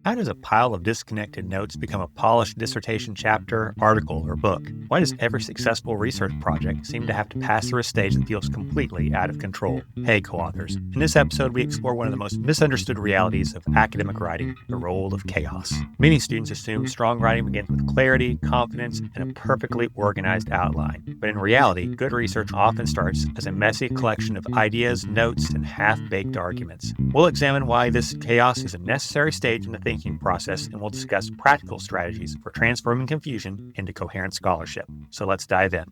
How does a pile of disconnected notes become a polished dissertation chapter, article, or book? Why does every successful research project seem to have to pass through a stage that feels completely out of control? Hey, co-authors. In this episode, we explore one of the most misunderstood realities of academic writing, the role of chaos. Many students assume strong writing begins with clarity, confidence, and a perfectly organized outline. But in reality, good research often starts as a messy collection of ideas, notes, and half-baked arguments. We'll examine why this chaos is a necessary stage in the thinking process, and we'll discuss practical strategies for transforming confusion into coherent scholarship. So let's dive in.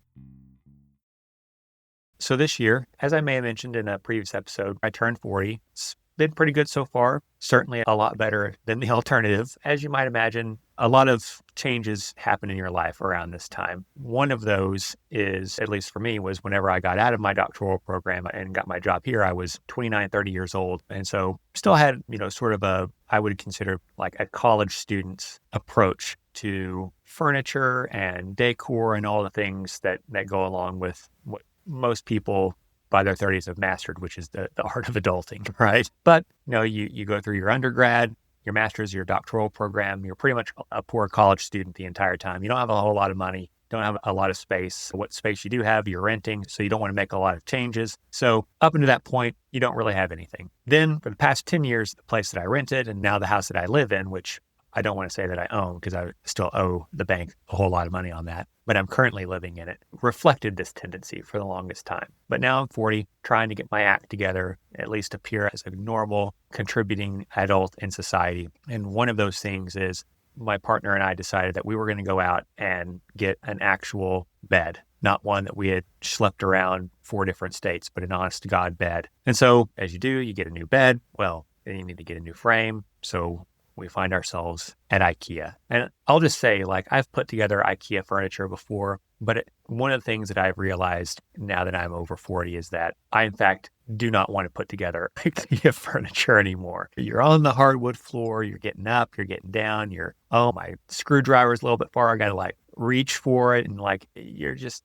So this year, as I may have mentioned in a previous episode, I turned 40. It's been pretty good so far, certainly a lot better than the alternative. As you might imagine, a lot of changes happen in your life around this time. One of those is, at least for me, was whenever I got out of my doctoral program and got my job here, I was 29, 30 years old. And so still had, sort of I would consider like a college student's approach to furniture and decor and all the things that go along with what most people by their 30s have mastered, which is the art of adulting, right? But, you go through your undergrad, your master's, your doctoral program, you're pretty much a poor college student the entire time. You don't have a whole lot of money, don't have a lot of space. What space you do have, you're renting, so you don't want to make a lot of changes. So up until that point, you don't really have anything. Then for the past 10 years, the place that I rented and now the house that I live in, which I don't want to say that I own because I still owe the bank a whole lot of money on that, but I'm currently living in it, reflected this tendency for the longest time. But now I'm 40, trying to get my act together, at least appear as a normal, contributing adult in society. And one of those things is my partner and I decided that we were going to go out and get an actual bed, not one that we had schlepped around 4 different states, but an honest to God bed. And so as you do, you get a new bed. Well, then you need to get a new frame. So we find ourselves at IKEA. And I'll just say, I've put together IKEA furniture before, but one of the things that I've realized now that I'm over 40 is that I, in fact, do not want to put together IKEA furniture anymore. You're on the hardwood floor, you're getting up, you're getting down, my screwdriver's a little bit far, I got to reach for it, and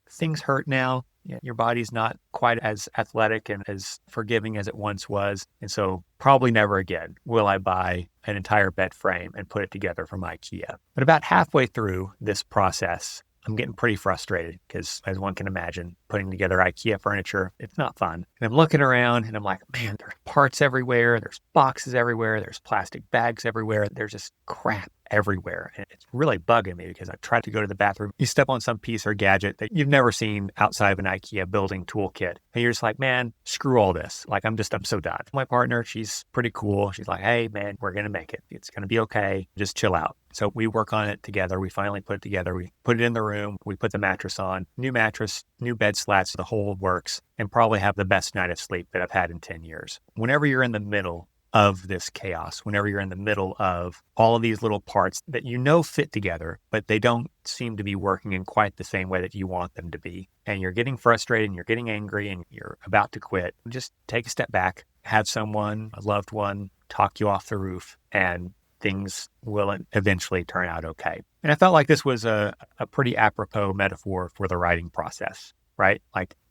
things hurt now. Your body's not quite as athletic and as forgiving as it once was. And so probably never again will I buy an entire bed frame and put it together from IKEA. But about halfway through this process, I'm getting pretty frustrated because, as one can imagine, putting together IKEA furniture, it's not fun. And I'm looking around and I'm like, man, there's parts everywhere. There's boxes everywhere. There's plastic bags everywhere. There's just crap everywhere. And it's really bugging me because I tried to go to the bathroom. You step on some piece or gadget that you've never seen outside of an IKEA building toolkit. And you're just like, man, screw all this. I'm so done. My partner, she's pretty cool. She's like, hey, man, we're going to make it. It's going to be okay. Just chill out. So we work on it together. We finally put it together. We put it in the room. We put the mattress on, new mattress, new bed slats, the whole works, and probably have the best night of sleep that I've had in 10 years. Whenever you're in the middle of this chaos, whenever you're in the middle of all of these little parts that fit together, but they don't seem to be working in quite the same way that you want them to be, and you're getting frustrated and you're getting angry and you're about to quit, just take a step back, have someone, a loved one, talk you off the roof, and things will eventually turn out okay. And I felt like this was a pretty apropos metaphor for the writing process, right?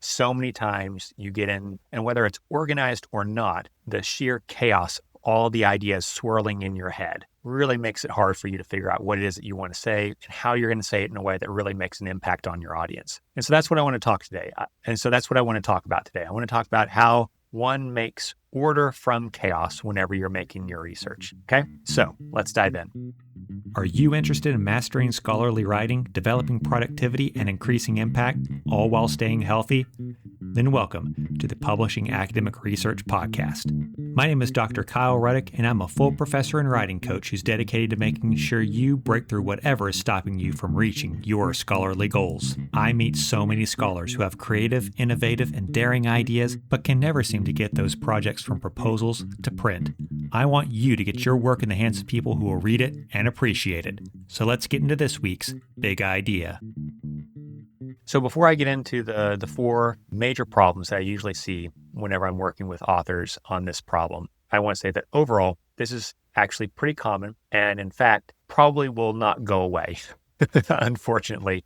So many times you get in, and whether it's organized or not, the sheer chaos, all the ideas swirling in your head really makes it hard for you to figure out what it is that you want to say and how you're going to say it in a way that really makes an impact on your audience. And so that's what I want to talk today. That's what I want to talk about today. I want to talk about how one makes order from chaos whenever you're making your research. Okay, so let's dive in. Are you interested in mastering scholarly writing, developing productivity, and increasing impact, all while staying healthy? Then welcome to the Publishing Academic Research Podcast. My name is Dr. Kyle Ruddick, and I'm a full professor and writing coach who's dedicated to making sure you break through whatever is stopping you from reaching your scholarly goals. I meet so many scholars who have creative, innovative, and daring ideas, but can never seem to get those projects from proposals to print. I want you to get your work in the hands of people who will read it and appreciate it. So let's get into this week's big idea. So before I get into the 4 major problems that I usually see whenever I'm working with authors on this problem, I want to say that overall, this is actually pretty common and, in fact, probably will not go away, unfortunately,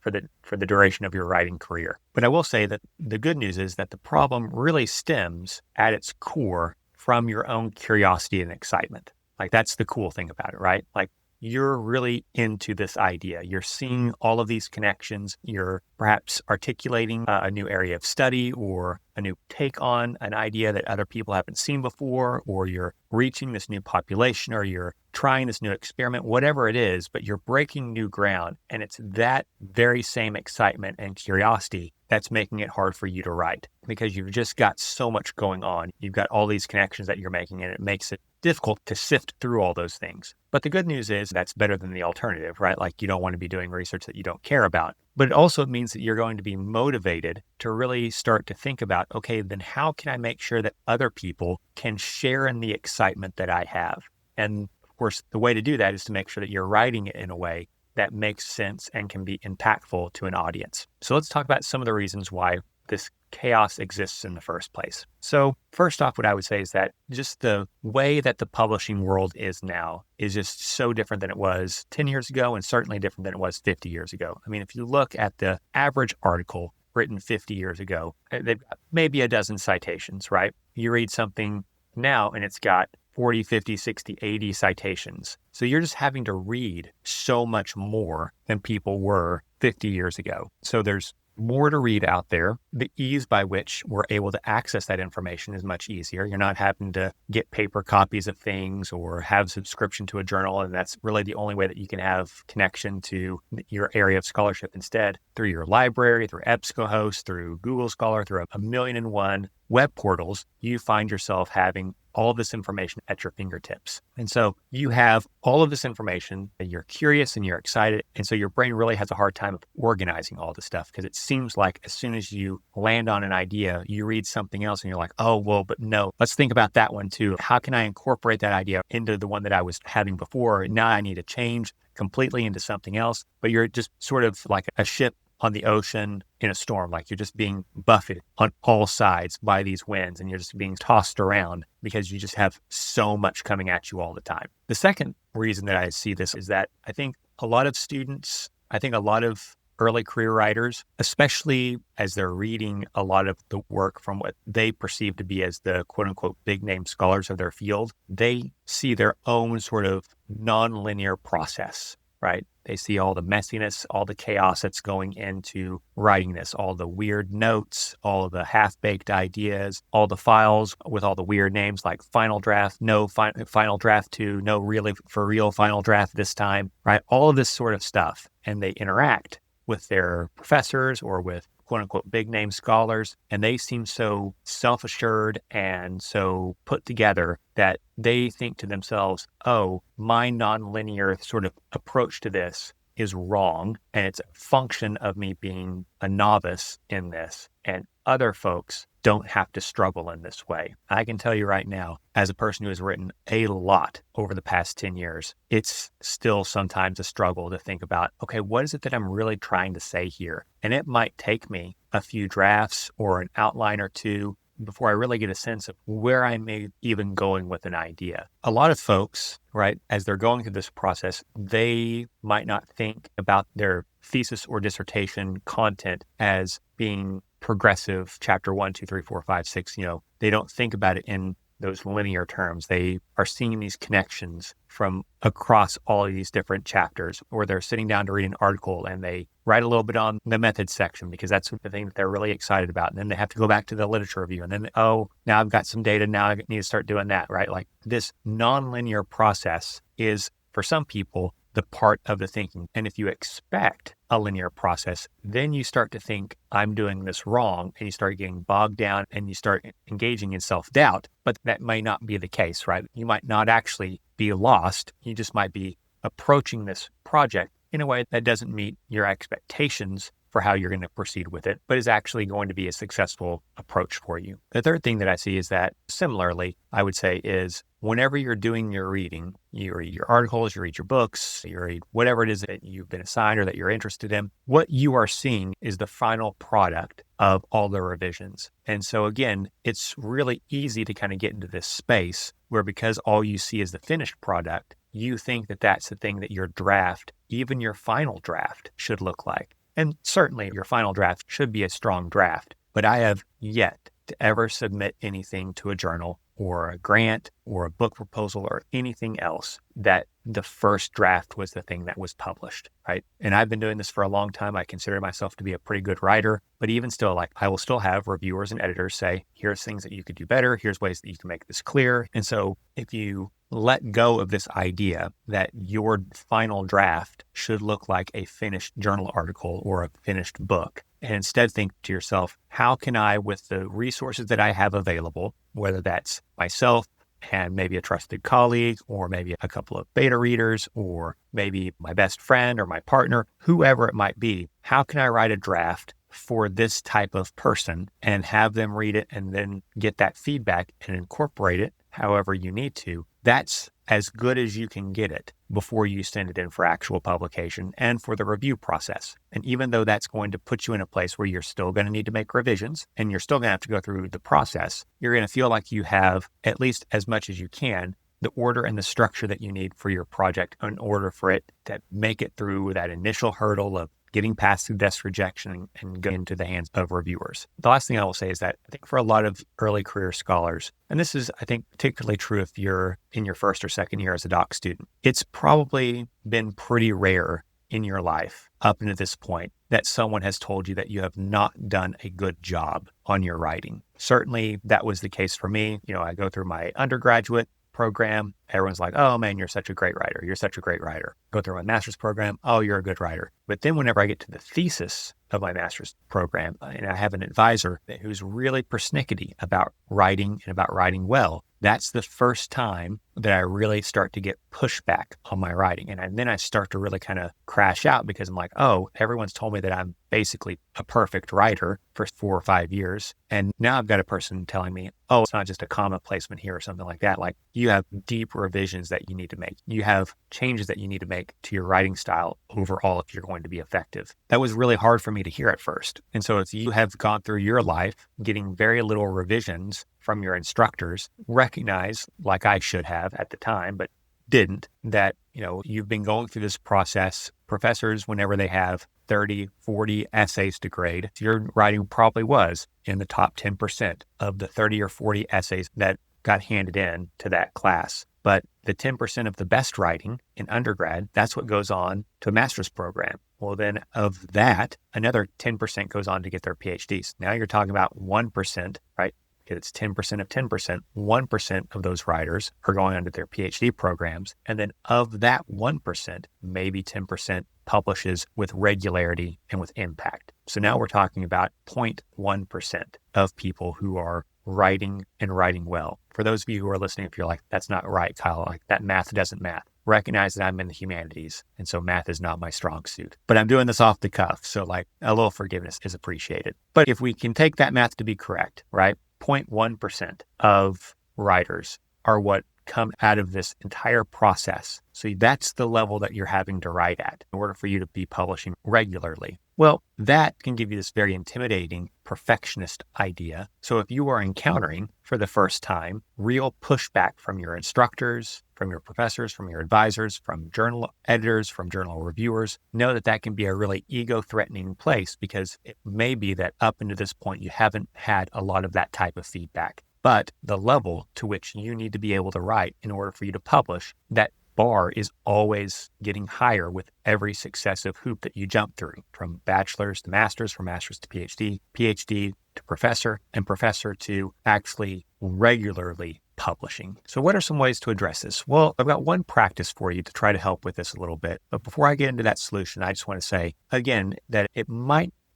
for the duration of your writing career. But I will say that the good news is that the problem really stems at its core from your own curiosity and excitement. Like that's the cool thing about it, right? Like you're really into this idea. You're seeing all of these connections. You're perhaps articulating a new area of study or a new take on an idea that other people haven't seen before, or you're reaching this new population, or you're trying this new experiment, whatever it is, but you're breaking new ground. And it's that very same excitement and curiosity that's making it hard for you to write because you've just got so much going on. You've got all these connections that you're making, and it makes it difficult to sift through all those things. But the good news is that's better than the alternative, right? Like you don't want to be doing research that you don't care about. But it also means that you're going to be motivated to really start to think about, okay, then how can I make sure that other people can share in the excitement that I have? And of course, the way to do that is to make sure that you're writing it in a way that makes sense and can be impactful to an audience. So let's talk about some of the reasons why this chaos exists in the first place. So first off, what I would say is that just the way that the publishing world is now is just so different than it was 10 years ago and certainly different than it was 50 years ago. I mean, if you look at the average article written 50 years ago, they've got maybe a dozen citations, right? You read something now and it's got 40, 50, 60, 80 citations. So you're just having to read so much more than people were 50 years ago. So there's more to read out there. The ease by which we're able to access that information is much easier. You're not having to get paper copies of things or have subscription to a journal. And that's really the only way that you can have connection to your area of scholarship instead through your library, through EBSCOhost, through Google Scholar, through a million and one web portals. You find yourself having all of this information at your fingertips. And so you have all of this information and you're curious and you're excited. And so your brain really has a hard time of organizing all this stuff because it seems like as soon as you land on an idea, you read something else and you're like, oh, well, but no, let's think about that one too. How can I incorporate that idea into the one that I was having before? Now I need to change completely into something else, but you're just sort of like a ship on the ocean in a storm, like you're just being buffeted on all sides by these winds and you're just being tossed around because you just have so much coming at you all the time. The second reason that I see this is that I think a lot of students, I think a lot of early career writers, especially as they're reading a lot of the work from what they perceive to be as the quote unquote big name scholars of their field, they see their own sort of nonlinear process, right? They see all the messiness, all the chaos that's going into writing this, all the weird notes, all of the half-baked ideas, all the files with all the weird names like final draft, no final draft 2, no really for real final draft this time, right? All of this sort of stuff. And they interact with their professors or with quote unquote big name scholars, and they seem so self-assured and so put together that they think to themselves, oh, my nonlinear sort of approach to this is wrong, and it's a function of me being a novice in this, and other folks don't have to struggle in this way. I can tell you right now, as a person who has written a lot over the past 10 years, it's still sometimes a struggle to think about, okay, what is it that I'm really trying to say here? And it might take me a few drafts or an outline or two before I really get a sense of where I may even going with an idea. A lot of folks, right, as they're going through this process, they might not think about their thesis or dissertation content as being progressive, chapter 1, 2, 3, 4, 5, 6. They don't think about it in those linear terms. They are seeing these connections from across all of these different chapters, or they're sitting down to read an article and they write a little bit on the methods section because that's the thing that they're really excited about. And then they have to go back to the literature review. And then, oh, now I've got some data. Now I need to start doing that, right? Like this nonlinear process is, for some people, the part of the thinking. And if you expect a linear process, then you start to think, I'm doing this wrong. And you start getting bogged down and you start engaging in self-doubt. But that may not be the case, right? You might not actually be lost. You just might be approaching this project in a way that doesn't meet your expectations for how you're going to proceed with it, but is actually going to be a successful approach for you. The third thing that I see is that similarly, I would say is whenever you're doing your reading, you read your articles, you read your books, you read whatever it is that you've been assigned or that you're interested in, what you are seeing is the final product of all the revisions. And so again, it's really easy to kind of get into this space where because all you see is the finished product, you think that that's the thing that your draft, even your final draft, should look like. And certainly your final draft should be a strong draft, but I have yet to ever submit anything to a journal or a grant or a book proposal or anything else, that the first draft was the thing that was published, right? And I've been doing this for a long time. I consider myself to be a pretty good writer, but even still, like, I will still have reviewers and editors say, here's things that you could do better. Here's ways that you can make this clear. And so if you let go of this idea that your final draft should look like a finished journal article or a finished book, and instead think to yourself, how can I, with the resources that I have available, whether that's myself and maybe a trusted colleague, or maybe a couple of beta readers, or maybe my best friend or my partner, whoever it might be, how can I write a draft for this type of person and have them read it and then get that feedback and incorporate it however you need to? That's as good as you can get it before you send it in for actual publication and for the review process. And even though that's going to put you in a place where you're still going to need to make revisions and you're still going to have to go through the process, you're going to feel like you have, at least as much as you can, the order and the structure that you need for your project in order for it to make it through that initial hurdle of getting past the desk rejection and go into the hands of reviewers. The last thing I will say is that I think for a lot of early career scholars, and this is, I think, particularly true if you're in your first or second year as a doc student, it's probably been pretty rare in your life up until this point that someone has told you that you have not done a good job on your writing. Certainly that was the case for me. I go through my undergraduate program, everyone's like, oh man, you're such a great writer. You're such a great writer. Go through my master's program. Oh, you're a good writer. But then whenever I get to the thesis of my master's program, and I have an advisor who's really persnickety about writing and about writing well, that's the first time that I really start to get pushback on my writing. And then I start to really kind of crash out because I'm like, oh, everyone's told me that I'm basically a perfect writer for 4 or 5 years. And now I've got a person telling me, oh, it's not just a comma placement here or something like that. Like, you have deep revisions that you need to make. You have changes that you need to make to your writing style overall if you're going to be effective. That was really hard for me to hear at first. And so if you have gone through your life getting very little revisions from your instructors, recognize, like I should have at the time, but didn't, that, you've been going through this process. Professors, whenever they have 30, 40 essays to grade, your writing probably was in the top 10% of the 30 or 40 essays that got handed in to that class. But the 10% of the best writing in undergrad, that's what goes on to a master's program. Well, then of that, another 10% goes on to get their PhDs. Now you're talking about 1%, right? It's 10% of 10%. 1% of those writers are going on to their PhD programs. And then of that 1%, maybe 10% publishes with regularity and with impact. So now we're talking about 0.1% of people who are writing and writing well. For those of you who are listening, if you're like, that's not right, Kyle, like that math doesn't math, recognize that I'm in the humanities. And so math is not my strong suit, but I'm doing this off the cuff. So like a little forgiveness is appreciated. But if we can take that math to be correct, right? 0.1% of writers are what come out of this entire process. So that's the level that you're having to write at in order for you to be publishing regularly. Well, that can give you this very intimidating perfectionist idea. So if you are encountering for the first time real pushback from your instructors, from your professors, from your advisors, from journal editors, from journal reviewers, know that that can be a really ego-threatening place, because it may be that up until this point you haven't had a lot of that type of feedback. But the level to which you need to be able to write in order for you to publish, that bar is always getting higher with every successive hoop that you jump through, from bachelor's to master's, from master's to PhD, PhD to professor, and professor to actually regularly publishing. So what are some ways to address this? Well, I've got one practice for you to try to help with this a little bit. But before I get into that solution, I just want to say again that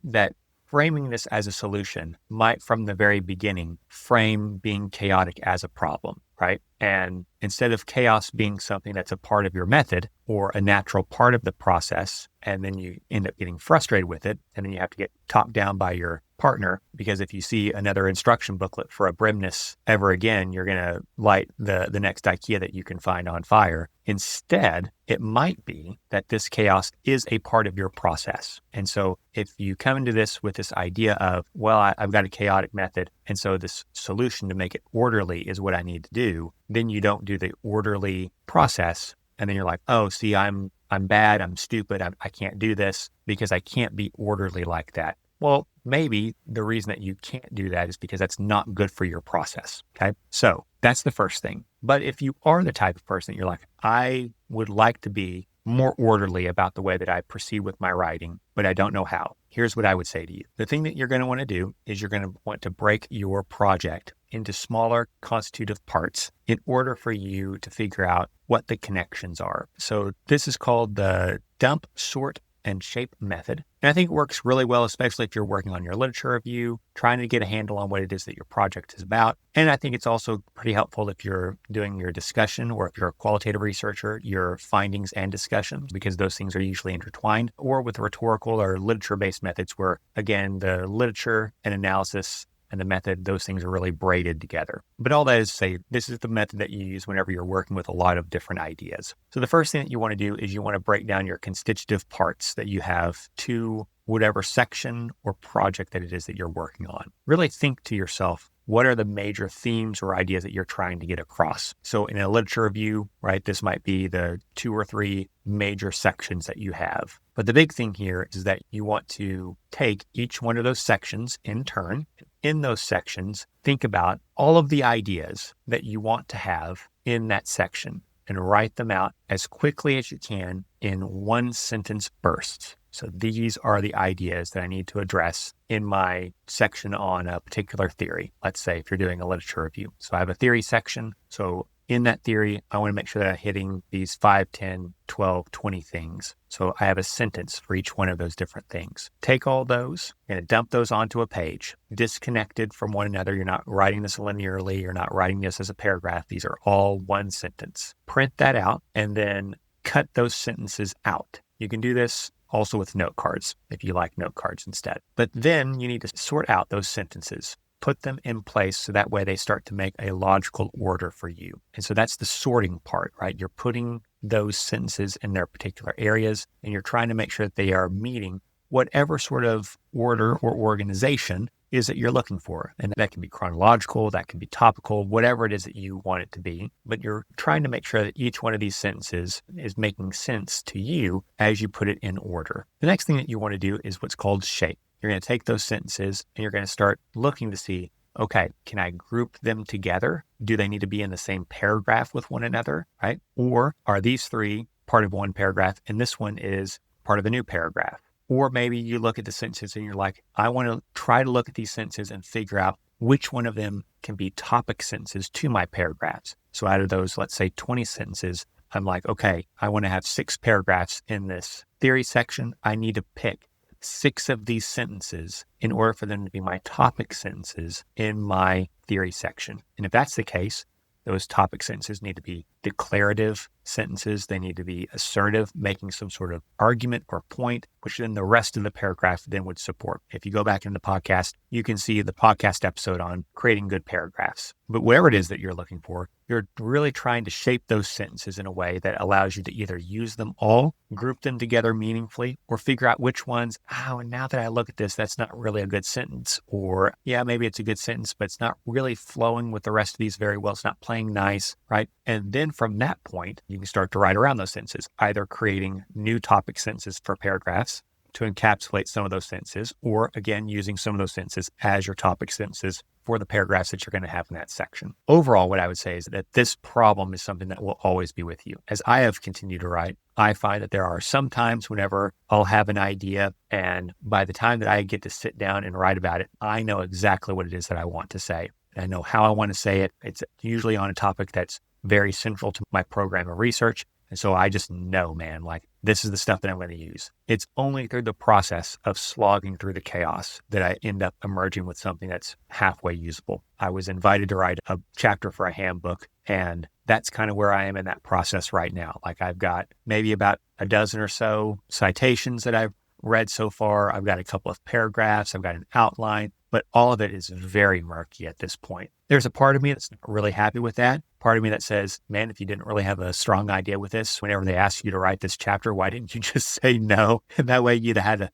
that framing this as a solution might from the very beginning frame being chaotic as a problem, right? And instead of chaos being something that's a part of your method or a natural part of the process, and then you end up getting frustrated with it, and then you have to get talked down by your partner, because if you see another instruction booklet for a brimness ever again, you're going to light the next IKEA that you can find on fire. Instead, it might be that this chaos is a part of your process. And so if you come into this with this idea of, well, I've got a chaotic method, and so this solution to make it orderly is what I need to do, then you don't do the orderly process. And then you're like, oh, see, I'm bad, I'm stupid, I can't do this because I can't be orderly like that. Well, maybe the reason that you can't do that is because that's not good for your process, okay? So That's the first thing. But if you are the type of person that you're like, I would like to be more orderly about the way that I proceed with my writing, but I don't know how. Here's what I would say to you. The thing that you're going to want to do is you're going to want to break your project into smaller constitutive parts in order for you to figure out what the connections are. So this is called the dump, sort, and shape method. And I think it works really well, especially if you're working on your literature review, trying to get a handle on what it is that your project is about. And I think it's also pretty helpful if you're doing your discussion or if you're a qualitative researcher, your findings and discussions, because those things are usually intertwined, or with rhetorical or literature-based methods where, again, the literature and analysis and the method, those things are really braided together. But all that is to say, this is the method that you use whenever you're working with a lot of different ideas. So the first thing that you want to do is you want to break down your constitutive parts that you have to whatever section or project that it is that you're working on. Really think to yourself, what are the major themes or ideas that you're trying to get across? So in a literature review, right, this might be the 2 or 3 major sections that you have. But the big thing here is that you want to take each one of those sections in turn. In those sections, think about all of the ideas that you want to have in that section and write them out as quickly as you can in 1-sentence bursts. So these are the ideas that I need to address in my section on a particular theory. Let's say if you're doing a literature review. So I have a theory section. So in that theory, I want to make sure that I'm hitting these 5, 10, 12, 20 things. So I have a sentence for each one of those different things. Take all those and dump those onto a page, disconnected from one another. You're not writing this linearly. You're not writing this as a paragraph. These are all one sentence. Print that out and then cut those sentences out. You can do this also with note cards if you like note cards instead. But then you need to sort out those sentences. Put them in place so that way they start to make a logical order for you. And so that's the sorting part, right? You're putting those sentences in their particular areas and you're trying to make sure that they are meeting whatever sort of order or organization is that you're looking for. And that can be chronological, that can be topical, whatever it is that you want it to be. But you're trying to make sure that each one of these sentences is making sense to you as you put it in order. The next thing that you want to do is what's called shape. You're going to take those sentences and you're going to start looking to see, okay, can I group them together? Do they need to be in the same paragraph with one another, right? Or are these 3 part of one paragraph and this one is part of a new paragraph? Or maybe you look at the sentences and you're like, I want to try to look at these sentences and figure out which one of them can be topic sentences to my paragraphs. So out of those, let's say 20 sentences, I'm like, okay, I want to have 6 paragraphs in this theory section. I need to pick 6 of these sentences in order for them to be my topic sentences in my theory section. And if that's the case, those topic sentences need to be declarative sentences. They need to be assertive, making some sort of argument or point, which then the rest of the paragraph then would support. If you go back in the podcast, you can see the podcast episode on creating good paragraphs. But whatever it is that you're looking for, you're really trying to shape those sentences in a way that allows you to either use them all, group them together meaningfully, or figure out which ones, and now that I look at this, that's not really a good sentence. Or, yeah, maybe it's a good sentence, but it's not really flowing with the rest of these very well. It's not playing nice, right? And then from that point, you can start to write around those sentences, either creating new topic sentences for paragraphs to encapsulate some of those sentences, or again, using some of those sentences as your topic sentences for the paragraphs that you're going to have in that section. Overall, what I would say is that this problem is something that will always be with you. As I have continued to write, I find that there are some times whenever I'll have an idea, and by the time that I get to sit down and write about it, I know exactly what it is that I want to say. I know how I want to say it. It's usually on a topic that's very central to my program of research. And so I just know, man, like this is the stuff that I'm going to use. It's only through the process of slogging through the chaos that I end up emerging with something that's halfway usable. I was invited to write a chapter for a handbook, and that's kind of where I am in that process right now. Like I've got maybe about a dozen or so citations that I've read so far. I've got a couple of paragraphs. I've got an outline, but all of it is very murky at this point. There's a part of me that's not really happy with that. Part of me that says, man, if you didn't really have a strong idea with this, whenever they ask you to write this chapter, why didn't you just say no? And that way you'd have had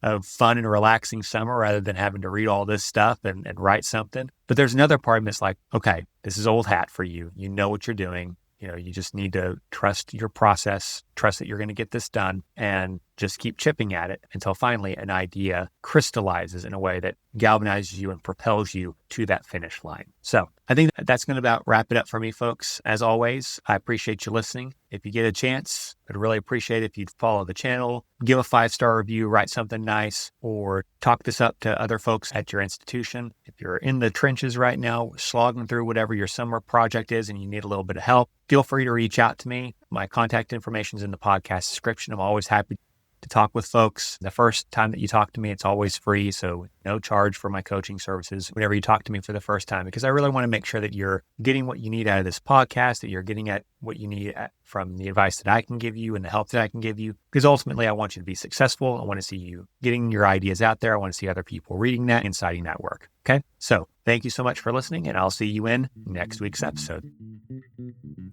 a fun and relaxing summer rather than having to read all this stuff and write something. But there's another part of me that's like, okay, this is old hat for you. You know what you're doing. You know, you just need to trust your process, trust that you're going to get this done, and just keep chipping at it until finally an idea crystallizes in a way that galvanizes you and propels you to that finish line. So I think that's going to about wrap it up for me, folks. As always, I appreciate you listening. If you get a chance, I'd really appreciate it if you'd follow the channel, give a 5-star review, write something nice, or talk this up to other folks at your institution. If you're in the trenches right now, slogging through whatever your summer project is and you need a little bit of help, feel free to reach out to me. My contact information is in the podcast description. I'm always happy to talk with folks. The first time that you talk to me, it's always free. So no charge for my coaching services whenever you talk to me for the first time, because I really want to make sure that you're getting what you need out of this podcast, that you're getting at what you need from the advice that I can give you and the help that I can give you. Because ultimately, I want you to be successful. I want to see you getting your ideas out there. I want to see other people reading that and citing that work. Okay. So thank you so much for listening, and I'll see you in next week's episode.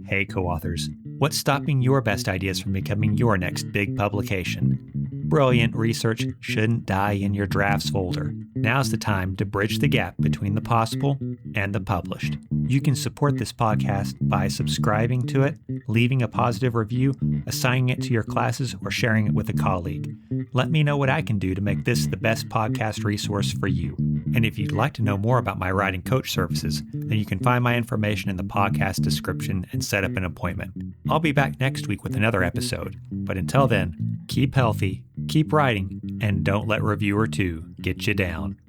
Hey, co-authors. What's stopping your best ideas from becoming your next big publication? Brilliant research shouldn't die in your drafts folder. Now's the time to bridge the gap between the possible and the published. You can support this podcast by subscribing to it, leaving a positive review, assigning it to your classes, or sharing it with a colleague. Let me know what I can do to make this the best podcast resource for you. And if you'd like to know more about my writing coach services, then you can find my information in the podcast description and set up an appointment. I'll be back next week with another episode. But until then, keep healthy, keep writing, and don't let reviewer 2 get you down.